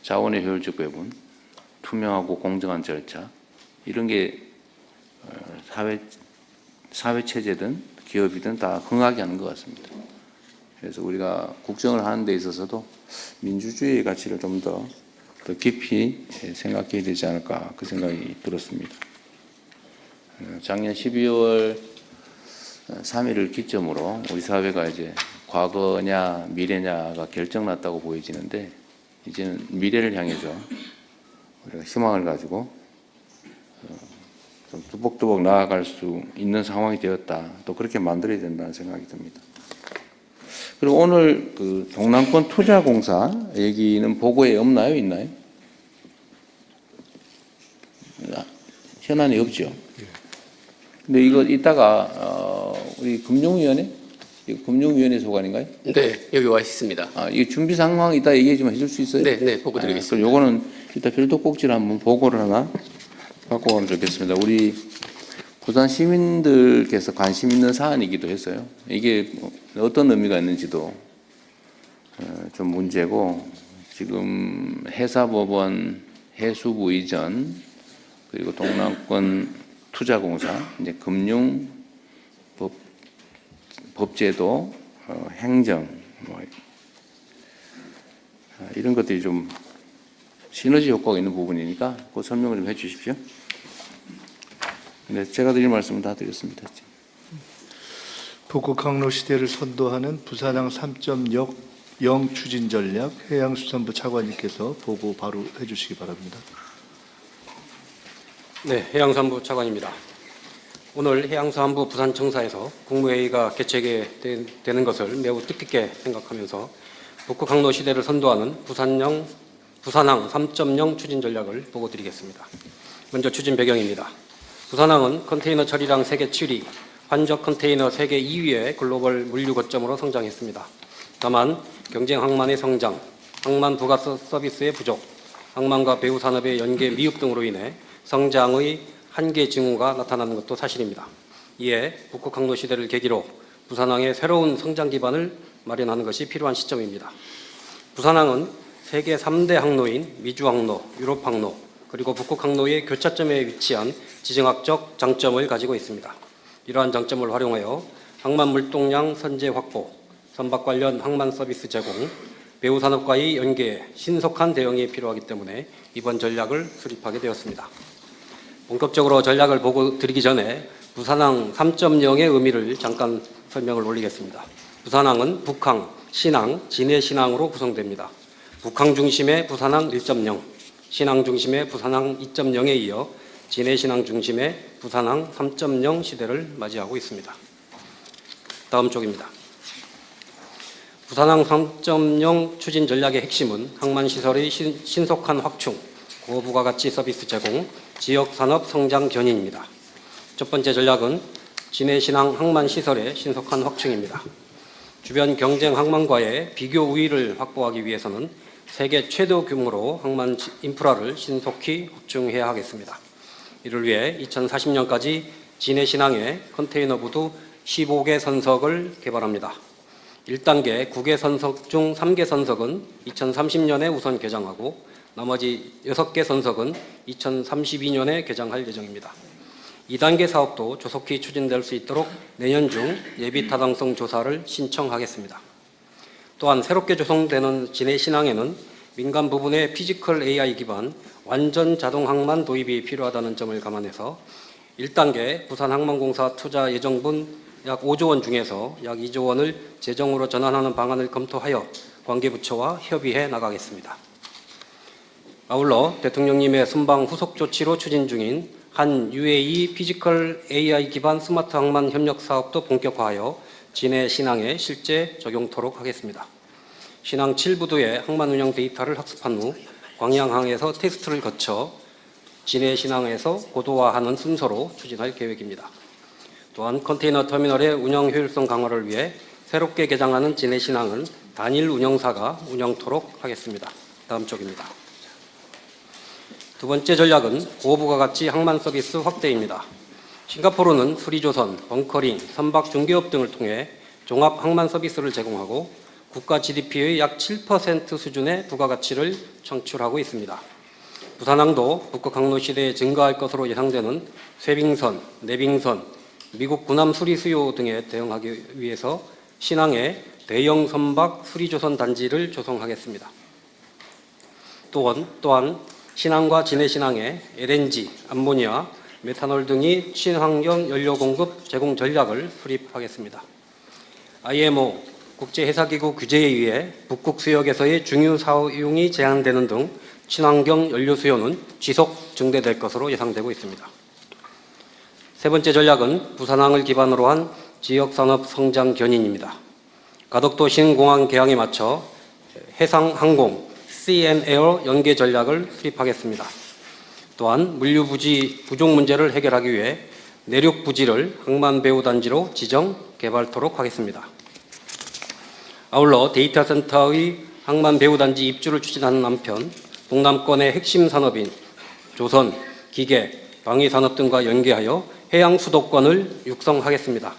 자원의 효율적 배분, 투명하고 공정한 절차 이런 게 사회 체제든 기업이든 다 흥하게 하는 것 같습니다. 그래서 우리가 국정을 하는 데 있어서도 민주주의의 가치를 좀 더 깊이 생각해야 되지 않을까 그 생각이 들었습니다. 작년 12월 3일을 기점으로 우리 사회가 이제 과거냐 미래냐가 결정났다고 보여지는데 이제는 미래를 향해서 우리가 희망을 가지고 좀 뚜벅뚜벅 나아갈 수 있는 상황이 되었다. 또 그렇게 만들어야 된다는 생각이 듭니다. 그리고 오늘 그 동남권 투자공사 얘기는 보고에 없나요? 있나요? 현안에 없죠. 근데 이거 이따가 우리 금융위원회? 이거 금융위원회 소관인가요? 네, 여기 와 있습니다. 이 준비 상황 이따 얘기 좀 해줄 수 있어요? 네, 보고 드리겠습니다. 그럼 요거는 이따 별도 꼭지를 한번 보고를 하나 갖고 가면 좋겠습니다. 우리 부산 시민들께서 관심 있는 사안이기도 했어요. 이게 어떤 의미가 있는지도 좀 문제고 지금 해사법원 해수부 이전 그리고 동남권 투자공사 이제 금융 법제도 행정 뭐 이런 것들이 좀 시너지 효과가 있는 부분이니까 그 설명을 좀 해주십시오. 네, 제가 드릴 말씀은 다 드렸습니다. 북극 항로 시대를 선도하는 부산항 3.0 추진 전략 해양수산부 차관님께서 보고 바로 해주시기 바랍니다. 네, 해양수산부 차관입니다. 오늘 해양수산부 부산청사에서 국무회의가 개최되게 되는 것을 매우 뜻깊게 생각하면서 북극 항로 시대를 선도하는 부산항 3.0 추진 전략을 보고 드리겠습니다. 먼저 추진 배경입니다. 부산항은 컨테이너 처리량 세계 7위, 환적 컨테이너 세계 2위의 글로벌 물류 거점으로 성장했습니다. 다만 경쟁 항만의 성장, 항만 부가 서비스의 부족, 항만과 배후 산업의 연계 미흡 등으로 인해 성장의 한계 징후가 나타나는 것도 사실입니다. 이에 북극 항로 시대를 계기로 부산항의 새로운 성장 기반을 마련하는 것이 필요한 시점입니다. 부산항은 세계 3대 항로인 미주항로, 유럽항로, 그리고 북극 항로의 교차점에 위치한 지정학적 장점을 가지고 있습니다. 이러한 장점을 활용하여 항만 물동량 선제 확보, 선박 관련 항만 서비스 제공, 배후 산업과의 연계에 신속한 대응이 필요하기 때문에 이번 전략을 수립하게 되었습니다. 본격적으로 전략을 보고 드리기 전에 부산항 3.0의 의미를 잠깐 설명을 올리겠습니다. 부산항은 북항, 신항, 진해신항으로 구성됩니다. 북항 중심의 부산항 1.0, 신항 중심의 부산항 2.0에 이어 진해신항 중심의 부산항 3.0 시대를 맞이하고 있습니다. 다음 쪽입니다. 부산항 3.0 추진 전략의 핵심은 항만시설의 신속한 확충, 고부가가치 서비스 제공, 지역산업 성장 견인입니다. 첫 번째 전략은 진해신항 항만시설의 신속한 확충입니다. 주변 경쟁 항만과의 비교 우위를 확보하기 위해서는 세계 최대 규모로 항만 인프라를 신속히 확충해야 하겠습니다. 이를 위해 2040년까지 진해신항에 컨테이너 부두 15개 선석을 개발합니다. 1단계 9개 선석 중 3개 선석은 2030년에 우선 개장하고 나머지 6개 선석은 2032년에 개장할 예정입니다. 2단계 사업도 조속히 추진될 수 있도록 내년 중 예비 타당성 조사를 신청하겠습니다. 또한 새롭게 조성되는 진해신항에는 민간 부분의 피지컬 AI 기반 완전 자동 항만 도입이 필요하다는 점을 감안해서 1단계 부산항만공사 투자 예정분 약 5조 원 중에서 약 2조 원을 재정으로 전환하는 방안을 검토하여 관계부처와 협의해 나가겠습니다. 아울러 대통령님의 순방 후속 조치로 추진 중인 한 UAE 피지컬 AI 기반 스마트 항만 협력 사업도 본격화하여 진해 신항에 실제 적용토록 하겠습니다. 신항 7부두의 항만 운영 데이터를 학습한 후 광양항에서 테스트를 거쳐 진해 신항에서 고도화하는 순서로 추진할 계획입니다. 또한 컨테이너 터미널의 운영 효율성 강화를 위해 새롭게 개장하는 진해 신항은 단일 운영사가 운영토록 하겠습니다. 다음 쪽입니다. 두 번째 전략은 고부가가치 항만 서비스 확대입니다. 싱가포르는 수리조선, 벙커링, 선박 중개업 등을 통해 종합 항만 서비스를 제공하고 국가 GDP의 약 7% 수준의 부가가치를 창출하고 있습니다. 부산항도 북극 항로 시대에 증가할 것으로 예상되는 쇄빙선, 내빙선, 미국 군함 수리 수요 등에 대응하기 위해서 신항에 대형 선박 수리조선 단지를 조성하겠습니다. 또한 신항과 진해신항에 LNG, 암모니아, 메탄올 등이 친환경 연료 공급 제공 전략을 수립하겠습니다. IMO, 국제해사기구 규제에 의해 북극 수역에서의 중유 사용이 제한되는 등 친환경 연료 수요는 지속 증대될 것으로 예상되고 있습니다. 세 번째 전략은 부산항을 기반으로 한 지역산업 성장 견인입니다. 가덕도 신공항 개항에 맞춰 해상항공, CN에어 연계 전략을 수립하겠습니다. 또한 물류 부지 부족 문제를 해결하기 위해 내륙 부지를 항만 배후 단지로 지정 개발토록 하겠습니다. 아울러 데이터 센터의 항만 배후 단지 입주를 추진하는 한편 동남권의 핵심 산업인 조선, 기계, 방위 산업 등과 연계하여 해양 수도권을 육성하겠습니다.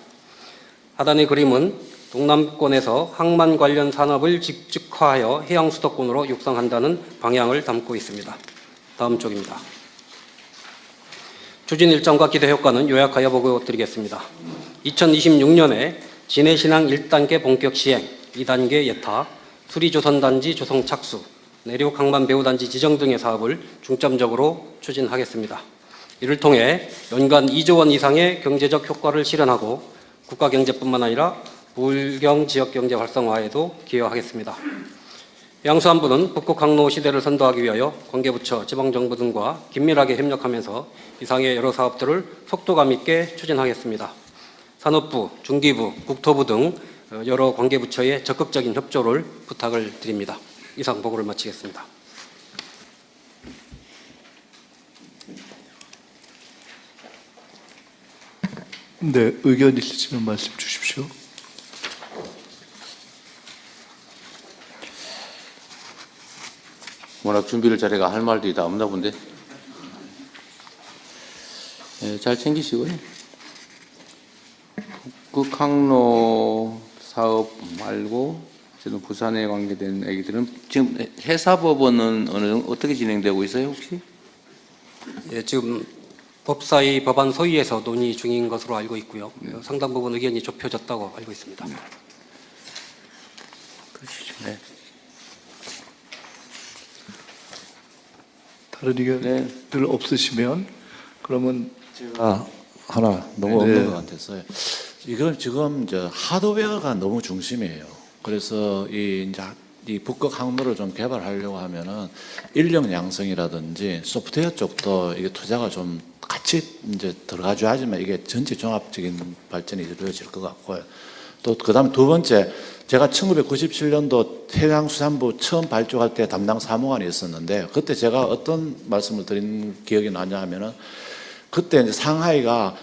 하단의 그림은 동남권에서 항만 관련 산업을 직접화하여 해양 수도권으로 육성한다는 방향을 담고 있습니다. 다음 쪽입니다. 추진 일정과 기대 효과는 요약하여 보고 드리겠습니다. 2026년에 진해신항 1단계 본격 시행, 2단계 예타, 수리조선단지 조성 착수, 내륙 항만 배후 단지 지정 등의 사업을 중점적으로 추진하겠습니다. 이를 통해 연간 2조 원 이상의 경제적 효과를 실현하고 국가 경제뿐만 아니라 부울경 지역 경제 활성화에도 기여하겠습니다. 해양수산부는 북극 항로 시대를 선도하기 위하여 관계부처, 지방정부 등과 긴밀하게 협력하면서 이상의 여러 사업들을 속도감 있게 추진하겠습니다. 산업부, 중기부, 국토부 등 여러 관계부처의 적극적인 협조를 부탁을 드립니다. 이상 보고를 마치겠습니다. 네, 의견 있으시면 말씀 주십시오. 워낙 준비를 잘해가 할 말들이 다 없나 본데. 네, 잘 챙기시고요. 북극항로 사업 말고 저는 부산에 관계된 얘기들은 지금 해사법원은 어떻게 진행되고 있어요 혹시? 예, 지금 법사위 법안 소위에서 논의 중인 것으로 알고 있고요. 상당 부분 의견이 좁혀졌다고 알고 있습니다. 쓰시죠. 네. 다른 의견들 없으시면 그러면 제가 하나 너무 네. 없는 것 같아서요. 이건 지금 하드웨어가 너무 중심이에요. 그래서 이 북극 항로를 좀 개발하려고 하면은 인력 양성이라든지 소프트웨어 쪽도 이게 투자가 좀 같이 이제 들어가줘야지만 이게 전체 종합적인 발전이 이루어질 것 같고요. 또 그다음 두 번째, 제가 1997년도 해양수산부 처음 발족할 때 담당 사무관이 있었는데 그때 제가 어떤 말씀을 드린 기억이 나냐 하면은 그때 이제 상하이가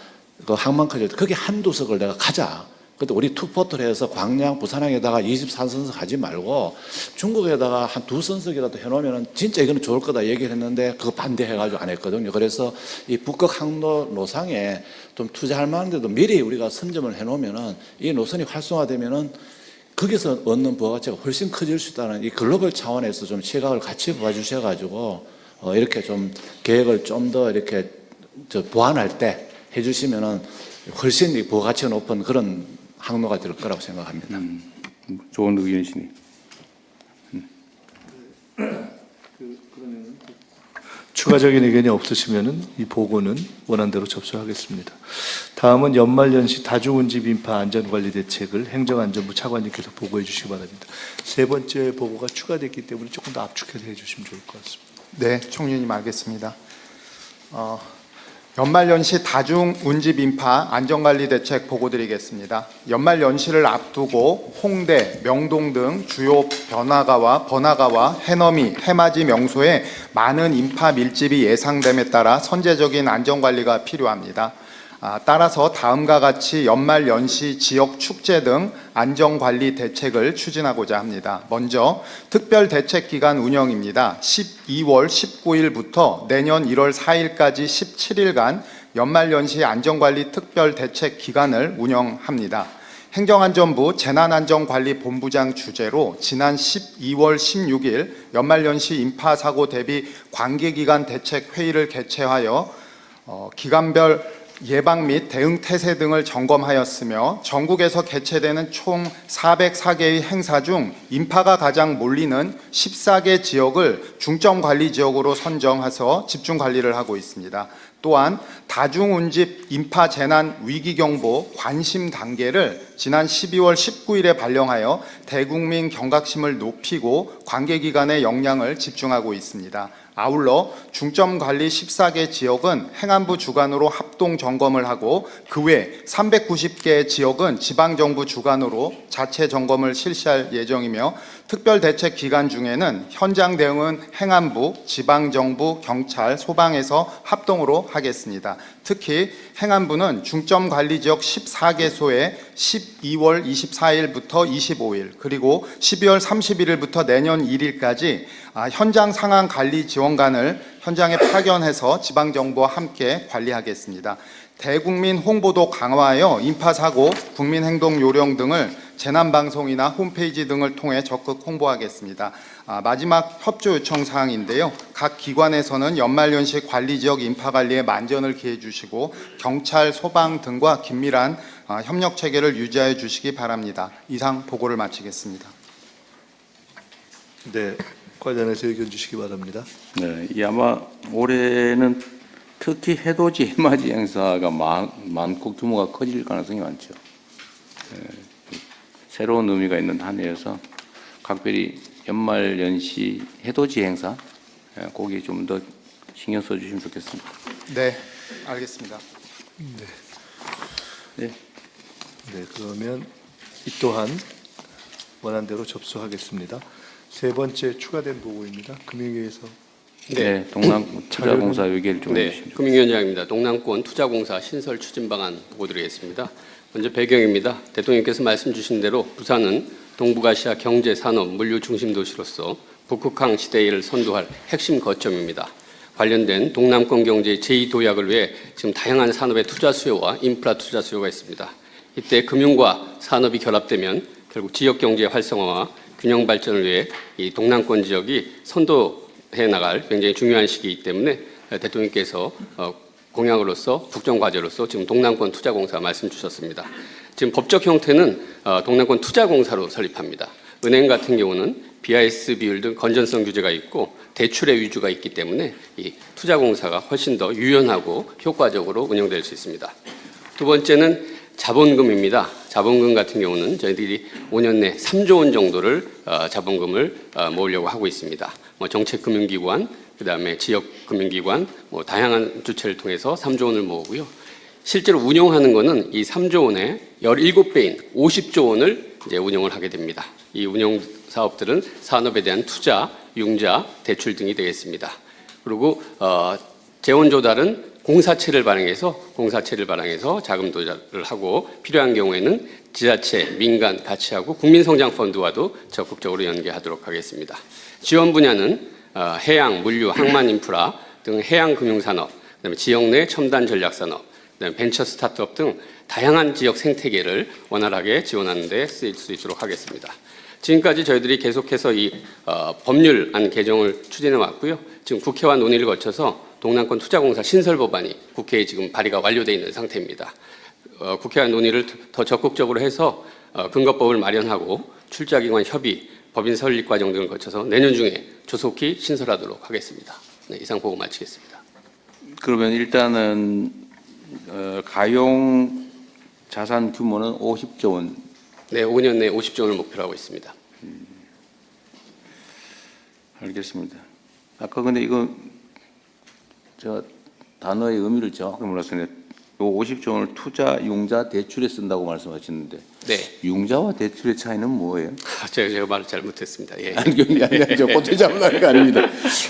그 항만 커질 때 거기 한두 석을 내가 가자. 그때 우리 투포트를 해서 광양, 부산항에다가 24선석 하지 말고 중국에다가 한 2선석이라도 해놓으면 진짜 이거는 좋을 거다 얘기를 했는데 그거 반대해가지고 안 했거든요. 그래서 이 북극 항로 노상에 좀 투자할 만한데도 미리 우리가 선점을 해놓으면은 이 노선이 활성화되면은 거기서 얻는 부가가치가 훨씬 커질 수 있다는 이 글로벌 차원에서 좀 시각을 같이 봐주셔가지고 이렇게 좀 계획을 좀 더 이렇게 보완할 때 해주시면은 훨씬 이 부가가치가 높은 그런 항로가 될 거라고 생각합니다. 좋은 의견이시니. 추가적인 의견이 없으시면은 이 보고는 원안대로 접수하겠습니다. 다음은 연말연시 다중운집 인파 안전관리 대책을 행정안전부 차관님께서 보고해 주시기 바랍니다. 세 번째 보고가 추가됐기 때문에 조금 더 압축해서 해주시면 좋을 것 같습니다. 네, 총리님 알겠습니다. 연말연시 다중운집 인파 안전관리 대책 보고드리겠습니다. 연말연시를 앞두고 홍대, 명동 등 주요 번화가와 해넘이, 해맞이 명소에 많은 인파 밀집이 예상됨에 따라 선제적인 안전관리가 필요합니다. 따라서 다음과 같이 연말연시 지역 축제 등 안전관리 대책을 추진하고자 합니다. 먼저 특별대책기간 운영입니다. 12월 19일부터 내년 1월 4일까지 17일간 연말연시 안전관리 특별대책기간을 운영합니다. 행정안전부 재난안전관리본부장 주재로 지난 12월 16일 연말연시 인파사고 대비 관계기관 대책회의를 개최하여 기간별 예방 및 대응 태세 등을 점검하였으며 전국에서 개최되는 총 404개의 행사 중 인파가 가장 몰리는 14개 지역을 중점관리 지역으로 선정해서 집중관리를 하고 있습니다. 또한 다중운집 인파 재난 위기경보 관심 단계를 지난 12월 19일에 발령하여 대국민 경각심을 높이고 관계기관의 역량을 집중하고 있습니다. 아울러 중점관리 14개 지역은 행안부 주관으로 합동 점검을 하고 그 외 390개 지역은 지방정부 주관으로 자체 점검을 실시할 예정이며 특별대책 기간 중에는 현장 대응은 행안부, 지방정부, 경찰, 소방에서 합동으로 하겠습니다. 특히 행안부는 중점관리지역 14개소에 12월 24일부터 25일 그리고 12월 31일부터 내년 1일까지 현장 상황 관리 지원관을 현장에 파견해서 지방정부와 함께 관리하겠습니다. 대국민 홍보도 강화하여 인파사고, 국민행동 요령 등을 재난방송이나 홈페이지 등을 통해 적극 홍보하겠습니다. 마지막 협조 요청 사항인데요. 각 기관에서는 연말연시 관리지역 인파관리에 만전을 기해 주시고 경찰, 소방 등과 긴밀한 협력체계를 유지하여 주시기 바랍니다. 이상 보고를 마치겠습니다. 네, 관련해서 의견 주시기 바랍니다. 네, 이 아마 올해는 특히 해돋이, 해맞이 행사가 많고 규모가 커질 가능성이 많죠. 새로운 의미가 있는 한 해여서 각별히 연말 연시 해돋이 행사 거기에 좀 더 신경 써주시면 좋겠습니다. 네, 알겠습니다. 네, 그러면 이 또한 원안대로 접수하겠습니다. 세 번째 추가된 보고입니다. 금융위에서 네, 동남 투자공사 얘기를 좀 해주십시오. 네, 금융위원장입니다. 동남권 투자공사 신설 추진 방안 보고드리겠습니다. 먼저 배경입니다. 대통령께서 말씀 주신 대로 부산은 동북아시아 경제, 산업, 물류 중심 도시로서 북극항 시대를 선도할 핵심 거점입니다. 관련된 동남권 경제의 제2도약을 위해 지금 다양한 산업의 투자 수요와 인프라 투자 수요가 있습니다. 이때 금융과 산업이 결합되면 결국 지역 경제의 활성화와 균형 발전을 위해 이 동남권 지역이 선도해 나갈 굉장히 중요한 시기이기 때문에 대통령께서 공약으로서 국정과제로서 지금 동남권 투자공사 말씀 주셨습니다. 지금 법적 형태는 동남권 투자공사로 설립합니다. 은행 같은 경우는 BIS 비율 등 건전성 규제가 있고 대출의 위주가 있기 때문에 이 투자공사가 훨씬 더 유연하고 효과적으로 운영될 수 있습니다. 두 번째는 자본금입니다. 자본금 같은 경우는 저희들이 5년 내 3조 원 정도를 자본금을 모으려고 하고 있습니다. 정책금융기관, 그다음에 지역금융기관, 다양한 주체를 통해서 3조 원을 모으고요. 실제로 운용하는 것은 이 3조 원의 17배인 50조 원을 이제 운영을 하게 됩니다. 이 운용 사업들은 산업에 대한 투자, 융자, 대출 등이 되겠습니다. 그리고 재원 조달은 공사채를 발행해서 자금 조달을 하고 필요한 경우에는 지자체, 민간 같이 하고 국민성장펀드와도 적극적으로 연계하도록 하겠습니다. 지원 분야는 해양, 물류, 항만 인프라 등 해양 금융산업, 그다음에 지역 내 첨단 전략산업, 그다음에 벤처 스타트업 등 다양한 지역 생태계를 원활하게 지원하는 데 쓰일 수 있도록 하겠습니다. 지금까지 저희들이 계속해서 이 법률안 개정을 추진해 왔고요. 지금 국회와 논의를 거쳐서 동남권 투자공사 신설 법안이 국회에 지금 발의가 완료되어 있는 상태입니다. 국회와 논의를 더 적극적으로 해서 근거법을 마련하고 출자기관 협의, 법인 설립 과정 등을 거쳐서 내년 중에 조속히 신설하도록 하겠습니다. 네, 이상 보고 마치겠습니다. 그러면 일단은 가용 자산 규모는 50조 원. 네, 5년 내에 50조 원을 목표로 하고 있습니다. 알겠습니다. 아까 근데 이거 저 단어의 의미를 정확히 몰랐는데 요 50조 원을 투자, 융자, 대출에 쓴다고 말씀하셨는데 네, 융자와 대출의 차이는 뭐예요? 제가 말을 잘못했습니다. 예. 아니, 저 꼬투리 잡으라는 거 아닙니다.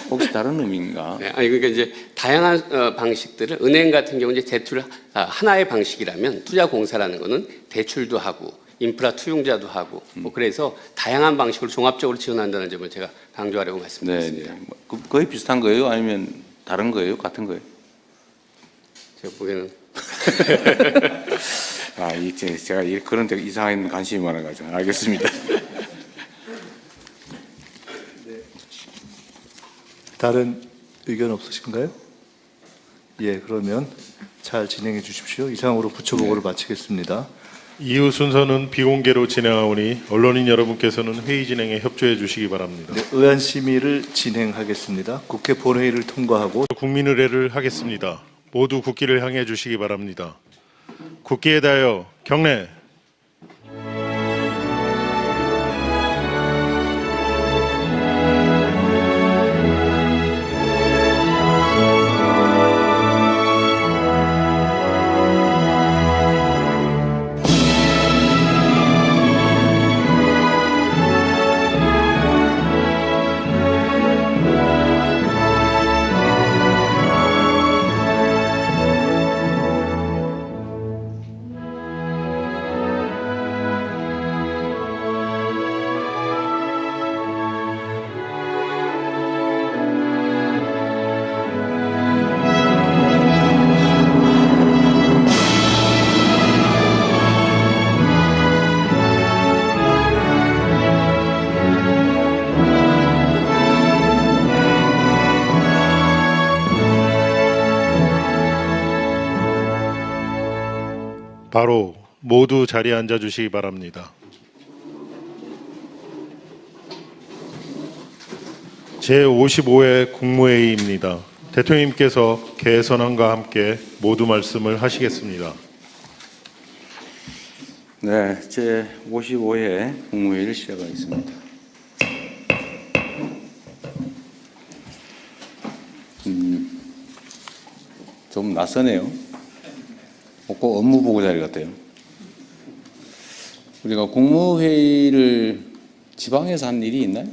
혹시 다른 의미인가? 네, 아니 그러니까 이제 다양한 방식들을 은행 같은 경우 이제 대출 하나의 방식이라면 투자공사라는 거는 대출도 하고 인프라 투융자도 하고 그래서 다양한 방식으로 종합적으로 지원한다는 점을 제가 강조하려고 네, 말씀드렸습니다. 네. 거의 비슷한 거예요? 아니면 다른 거예요? 같은 거예요? 제가 보기에는 제가 그런 데 이상한 관심이 많아가지고 알겠습니다. 다른 의견 없으신가요? 예, 그러면 잘 진행해 주십시오. 이상으로 부처보고를 마치겠습니다. 이후 순서는 비공개로 진행하오니 언론인 여러분께서는 회의 진행에 협조해 주시기 바랍니다. 네, 의안심의를 진행하겠습니다. 국회 본회의를 통과하고 국민의례를 하겠습니다. 모두 국기를 향해 주시기 바랍니다. 국기에 대하여 경례. 바로 모두 자리에 앉아 주시기 바랍니다. 제55회 국무회의입니다. 대통령님께서 개선안과 함께 모두 말씀을 하시겠습니다. 네, 제55회 국무회의를 시작하겠습니다. 좀 낯서네요. 꼭 업무보고 자리 같아요. 우리가 국무회의를 지방에서 한 일이 있나요?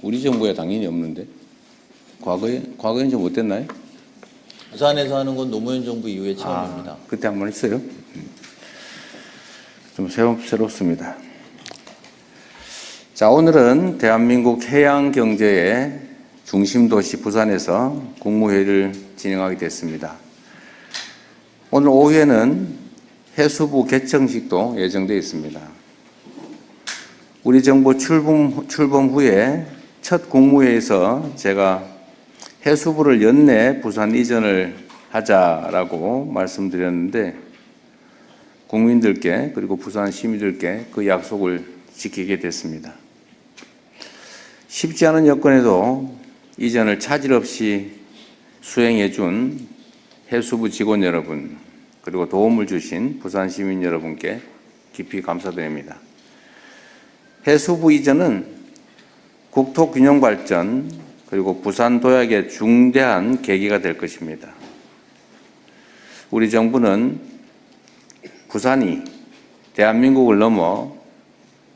우리 정부에 당연히 없는데 과거엔 좀 어땠나요? 부산에서 하는 건 노무현 정부 이후에 처음입니다. 그때 한 번 했어요. 좀 새롭습니다. 자, 오늘은 대한민국 해양 경제의 중심 도시 부산에서 국무회의를 진행하게 됐습니다. 오늘 오후에는 해수부 개청식도 예정되어 있습니다. 우리 정부 출범 후에 첫 국무회의에서 제가 해수부를 연내 부산 이전을 하자라고 말씀드렸는데 국민들께 그리고 부산 시민들께 그 약속을 지키게 됐습니다. 쉽지 않은 여건에도 이전을 차질 없이 수행해 준 해수부 직원 여러분, 그리고 도움을 주신 부산 시민 여러분께 깊이 감사드립니다. 해수부 이전은 국토균형 발전 그리고 부산 도약의 중대한 계기가 될 것입니다. 우리 정부는 부산이 대한민국을 넘어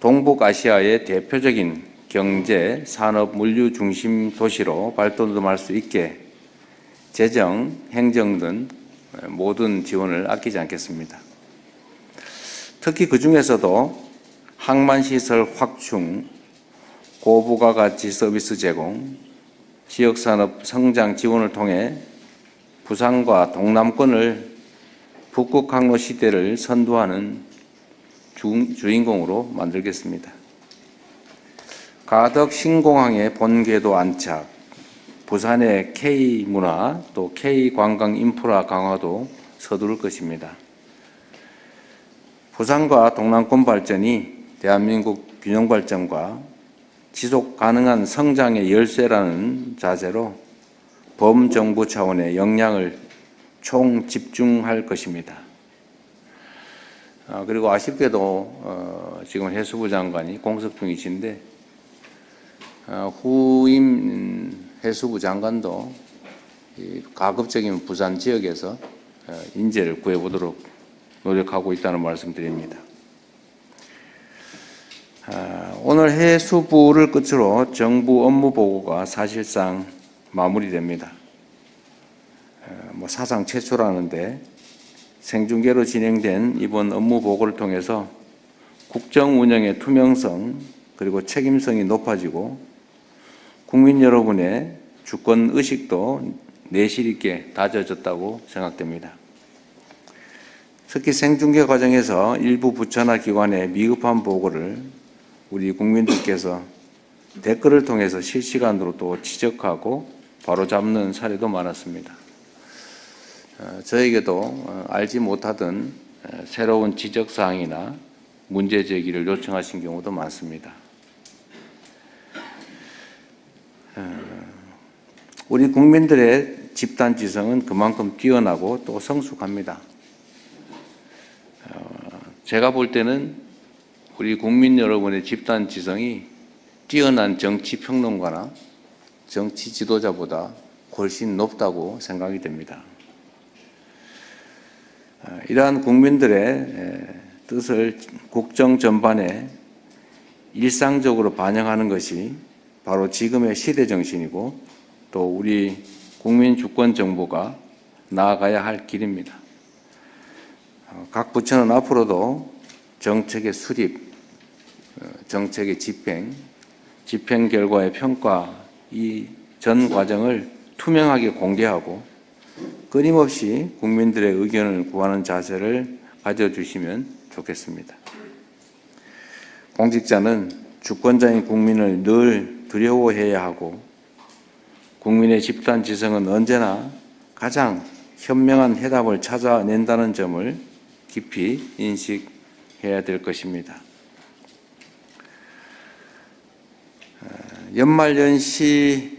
동북아시아의 대표적인 경제, 산업, 물류 중심 도시로 발돋움할 수 있게 재정, 행정 등 모든 지원을 아끼지 않겠습니다. 특히 그 중에서도 항만시설 확충, 고부가가치 서비스 제공, 지역산업 성장 지원을 통해 부산과 동남권을 북극 항로 시대를 선도하는 주인공으로 만들겠습니다. 가덕 신공항의 본궤도 안착, 부산의 K문화 또 K관광 인프라 강화도 서두를 것입니다. 부산과 동남권 발전이 대한민국 균형 발전과 지속 가능한 성장의 열쇠라는 자세로 범정부 차원의 역량을 총 집중할 것입니다. 그리고 아쉽게도 지금 해수부 장관이 공석 중이신데 후임 해수부 장관도 가급적이면 부산 지역에서 인재를 구해보도록 노력하고 있다는 말씀드립니다. 오늘 해수부를 끝으로 정부 업무 보고가 사실상 마무리됩니다. 사상 최초라는데 생중계로 진행된 이번 업무 보고를 통해서 국정 운영의 투명성 그리고 책임성이 높아지고 국민 여러분의 주권 의식도 내실 있게 다져졌다고 생각됩니다. 특히 생중계 과정에서 일부 부처나 기관의 미흡한 보고를 우리 국민들께서 댓글을 통해서 실시간으로 또 지적하고 바로잡는 사례도 많았습니다. 저에게도 알지 못하던 새로운 지적사항이나 문제 제기를 요청하신 경우도 많습니다. 우리 국민들의 집단지성은 그만큼 뛰어나고 또 성숙합니다. 제가 볼 때는 우리 국민 여러분의 집단지성이 뛰어난 정치평론가나 정치 지도자보다 훨씬 높다고 생각이 됩니다. 이러한 국민들의 뜻을 국정 전반에 일상적으로 반영하는 것이 바로 지금의 시대 정신이고 또 우리 국민 주권 정부가 나아가야 할 길입니다. 각 부처는 앞으로도 정책의 수립, 정책의 집행, 집행 결과의 평가 이 전 과정을 투명하게 공개하고 끊임없이 국민들의 의견을 구하는 자세를 가져주시면 좋겠습니다. 공직자는 주권자인 국민을 늘 두려워해야 하고 국민의 집단 지성은 언제나 가장 현명한 해답을 찾아낸다는 점을 깊이 인식해야 될 것입니다. 연말연시